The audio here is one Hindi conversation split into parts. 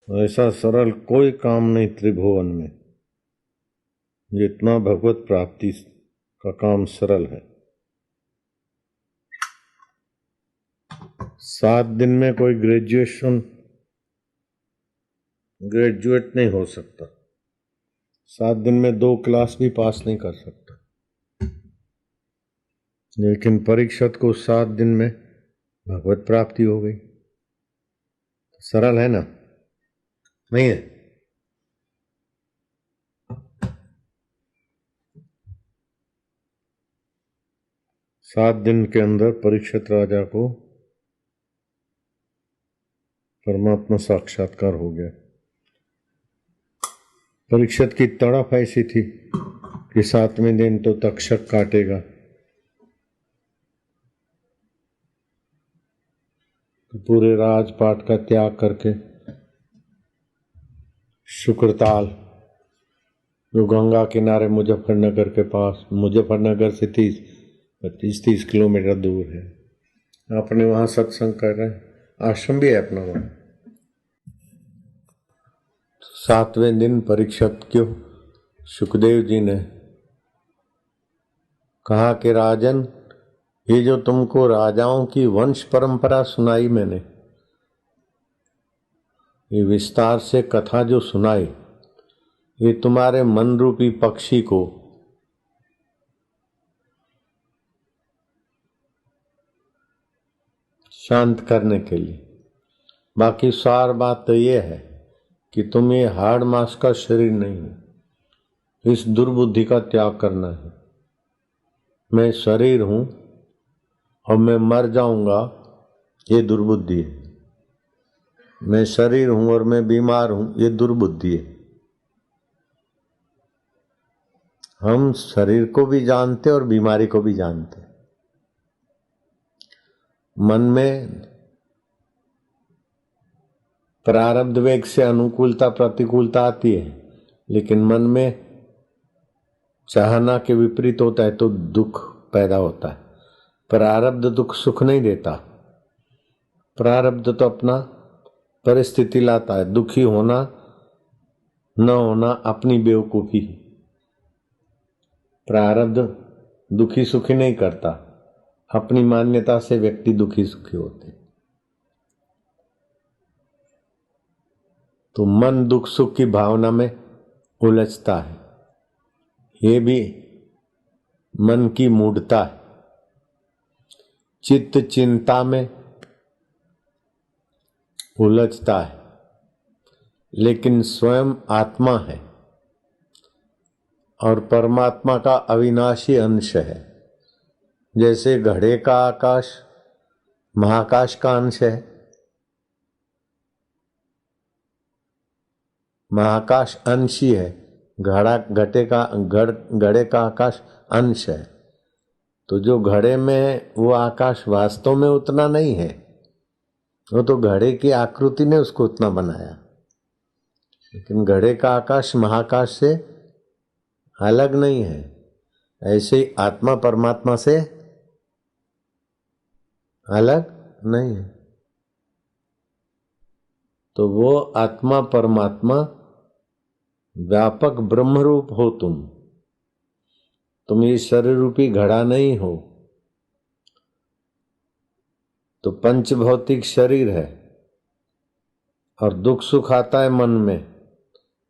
ऐसा सरल कोई काम नहीं त्रिभुवन में जितना भगवत प्राप्ति का काम सरल है। 7 दिन में कोई ग्रेजुएट नहीं हो सकता। 7 दिन में 2 क्लास भी पास नहीं कर सकता। लेकिन परीक्षित को 7 दिन में भगवत प्राप्ति हो गई। सरल है ना? नहीं है? सात दिन के अंदर परीक्षित राजा को परमात्मा साक्षात्कार हो गया। परीक्षित की तड़प ऐसी थी कि 7वें दिन तो तक्षक काटेगा, तो पूरे राजपाट का त्याग करके शुक्रताल जो गंगा किनारे मुजफ्फरनगर के पास, मुजफ्फरनगर से 25-30 किलोमीटर दूर है, अपने वहां सत्संग कर रहे हैं। आश्रम भी है अपना वहां। 7वें दिन परीक्षित क्यों सुखदेव जी ने कहा कि राजन, ये जो तुमको राजाओं की वंश परंपरा सुनाई मैंने, ये विस्तार से कथा जो सुनाई, ये तुम्हारे मन रूपी पक्षी को शांत करने के लिए। बाकी सार बात तो ये है कि तुम ये हाड़ मांस का शरीर नहीं हो, इस दुर्बुद्धि का त्याग करना है। मैं शरीर हूं और मैं मर जाऊंगा, ये दुर्बुद्धि है। मैं शरीर हूं और मैं बीमार हूं, ये दुर्बुद्धि है। हम शरीर को भी जानते और बीमारी को भी जानते। मन में प्रारब्ध वेग से अनुकूलता प्रतिकूलता आती है, लेकिन मन में चाहना के विपरीत होता है तो दुख पैदा होता है। प्रारब्ध दुख सुख नहीं देता। प्रारब्ध तो अपना परिस्थिति लाता है। दुखी होना न होना अपनी बेवकूफी। प्रारब्ध दुखी सुखी नहीं करता, अपनी मान्यता से व्यक्ति दुखी सुखी होते। तो मन दुख सुख की भावना में उलझता है। ये भी मन की मूढ़ता है। चित्त चिंता में उलझता है, लेकिन स्वयं आत्मा है और परमात्मा का अविनाशी अंश है। जैसे घड़े का आकाश महाकाश का अंश है, महाकाश अंशी है, घड़े का आकाश अंश है। तो जो घड़े में वो आकाश वास्तव में उतना नहीं है, वो तो घड़े की आकृति ने उसको उतना बनाया। लेकिन घड़े का आकाश महाकाश से अलग नहीं है। ऐसे ही आत्मा परमात्मा से अलग नहीं है। तो वो आत्मा परमात्मा व्यापक ब्रह्म रूप हो। तुम ये शरीर रूपी घड़ा नहीं हो। तो पंच भौतिक शरीर है और दुख सुख आता है मन में,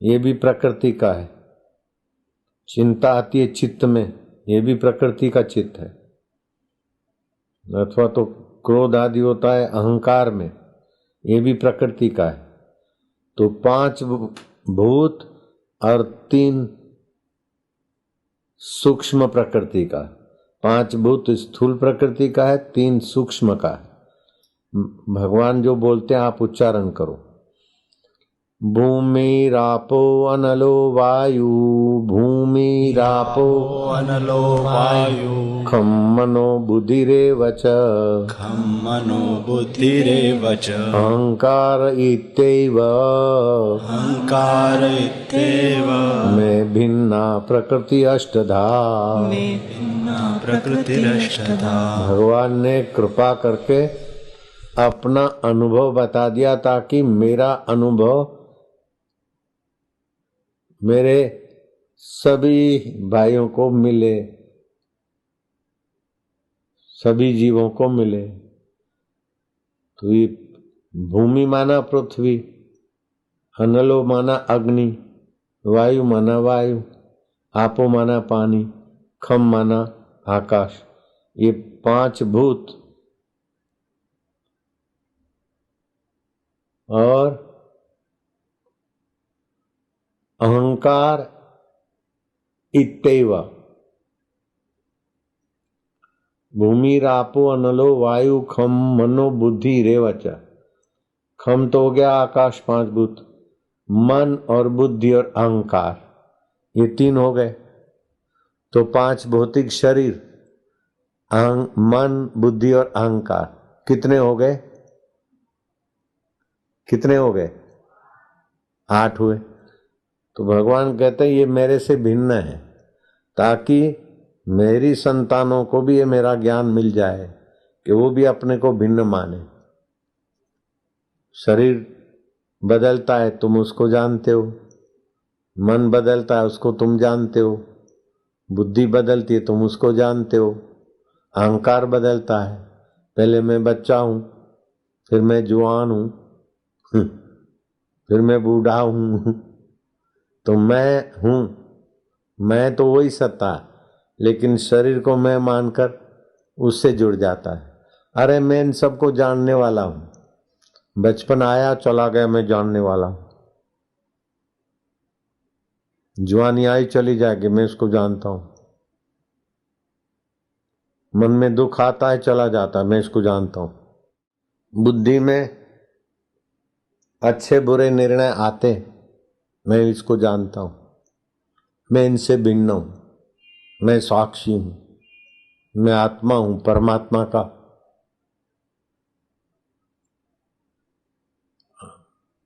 ये भी प्रकृति का है। चिंता आती है चित्त में, ये भी प्रकृति का चित्त है। अथवा तो क्रोध आदि होता है अहंकार में, ये भी प्रकृति का है। तो 5 भूत और 3 सूक्ष्म प्रकृति का। 5 भूत स्थूल प्रकृति का है, 3 सूक्ष्म का है। भगवान जो बोलते हैं आप उच्चारण करो। भूमि रापो अनलो वायु, भूमि रापो अनलो वायु, खम मनो बुद्धिरेव च, खम मनो बुद्धिरेव च, अहंकार इत्येव, अहंकार इत्येव, मैं भिन्ना प्रकृति अष्टधा, मैं भिन्ना प्रकृतिरष्टधा। भगवान ने कृपा करके अपना अनुभव बता दिया ताकि मेरा अनुभव मेरे सभी भाइयों को मिले, सभी जीवों को मिले। तो ये भूमि माना पृथ्वी, अनलो माना अग्नि, वायु माना वायु, आपो माना पानी, खम माना आकाश। ये 5 भूत और अहंकार इत्येव। भूमि रापो अनलो वायु खम मनो बुद्धि रेवच। खम तो हो गया आकाश 5 भूत, मन और बुद्धि और अहंकार, ये 3 हो गए। तो 5 भौतिक शरीर, मन बुद्धि और अहंकार कितने हो गए? कितने हो गए? 8 हुए। तो भगवान कहते हैं ये मेरे से भिन्न है, ताकि मेरी संतानों को भी ये मेरा ज्ञान मिल जाए कि वो भी अपने को भिन्न माने। शरीर बदलता है, तुम उसको जानते हो। मन बदलता है, उसको तुम जानते हो। बुद्धि बदलती है, तुम उसको जानते हो। अहंकार बदलता है, पहले मैं बच्चा हूं, फिर मैं जवान हूं, फिर मैं बूढ़ा हूं। तो मैं हूं, मैं तो वही सत्ता, लेकिन शरीर को मैं मानकर उससे जुड़ जाता है। अरे मैं इन सबको जानने वाला हूं, बचपन आया चला गया, मैं जानने वाला हूं। जवानी आई चली जाएगी, मैं इसको जानता हूं। मन में दुख आता है चला जाता है, मैं इसको जानता हूं। बुद्धि में अच्छे बुरे निर्णय आते, मैं इसको जानता हूं। मैं इनसे भिन्न हूं, मैं साक्षी हूं, मैं आत्मा हूं, परमात्मा का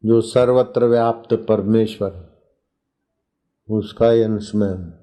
जो सर्वत्र व्याप्त परमेश्वर, उसका अंश मैं हूं।